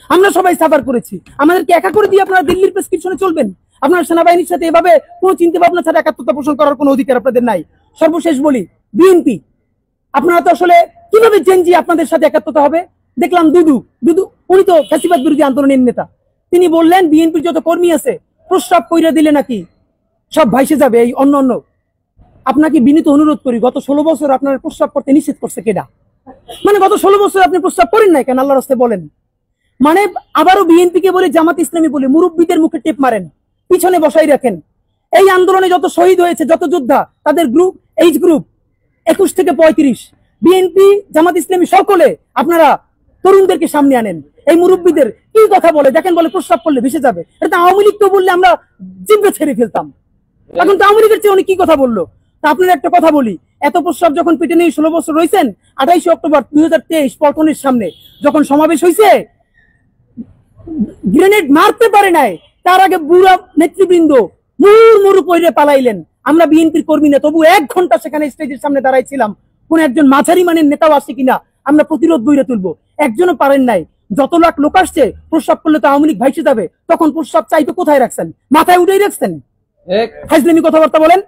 আমরা সবাই সাফার করেছি। আমাদেরকে একা করে দিয়ে আপনারা দিল্লির প্রেসক্রিপশনে চলবেন? আপনার সেনাবাহিনীর সাথে এভাবে কোনো চিন্তা ভাবনা ছাড়া একাত্মতা পোষণ করার কোনো অধিকার আপনাদের নাই। সর্বশেষ বলি, বিএনপি আপনারা তো আসলে কিভাবে জেনজি আপনাদের সাথে একাত্মতা হবে? দেখলাম দুদু উনি তো ফ্যাসিবাদ বিরোধী আন্দোলনের নেতা, তিনি বললেন বিএনপির যত কর্মী আছে প্রস্রাব কইরা দিলে নাকি সব ভাইসে যাবে এই অন্য। আপনাকে বিনীত অনুরোধ করি, গত 16 বছর আপনার প্রস্রাব করতে নিষেধ করছে কেডা? মানে গত 16 বছর আপনি প্রস্রাব করেন নাই কেন? আল্লাহর রাস্তায় বলেন। মানে আবারও বিএনপি কে বলে জামাত ইসলামী বলে মুরব্বীদের মুখে টেপ মারেন, পিছনে বসাই রাখেন। এই আন্দোলনে যত শহীদ হয়েছে, যত যোদ্ধা, তাদের গ্রুপ, এইজ গ্রুপ 21 থেকে 35, বিএনপি জামাত ইসলামী সকলে আপনারা তরুণদেরকে সামনে আনেন। এই মুরব্বীদের কি কথা বলে দেখেন, বলে প্রস্রাব করলে ভেসে যাবে। এটা আওয়ামী লীগ তো বললে আমরা জিভে ছেড়ে ফেলতাম, এখন তো আওয়ামী লীগের চেয়ে উনি কি কথা বললো। তা আপনার একটা কথা বলি, এত প্রস্রাব যখন পেটে নিয়ে 16 বছর রয়েছেন, 28 অক্টোবর 2023 পল্টনের সামনে যখন সমাবেশ হয়েছে, গ্রেনেড মারতে পারে নাই, তার আগে বুড়া নেতৃবৃন্দ মুড়মুড় কইরে পালাইলেন। আমরা বিএনপির কর্মী না, তবু 1 ঘন্টা সেখানে স্টেজের সামনে দাঁড়াইছিলাম, কোন একজন মাঝারি মানের নেতাও আসছে কিনা আমরা প্রতিরোধ গড়ে তুলবো। একজনও পারেন নাই। যত লাখ লোক আসছে, প্রস্রাব করলে তো আওয়ামী লীগ ভাইসে যাবে, তখন প্রস্রাব চাইতে কোথায় রাখছেন? মাথায় উঠেই রাখছেন। ফাইজলামি কথাবার্তা বলেন।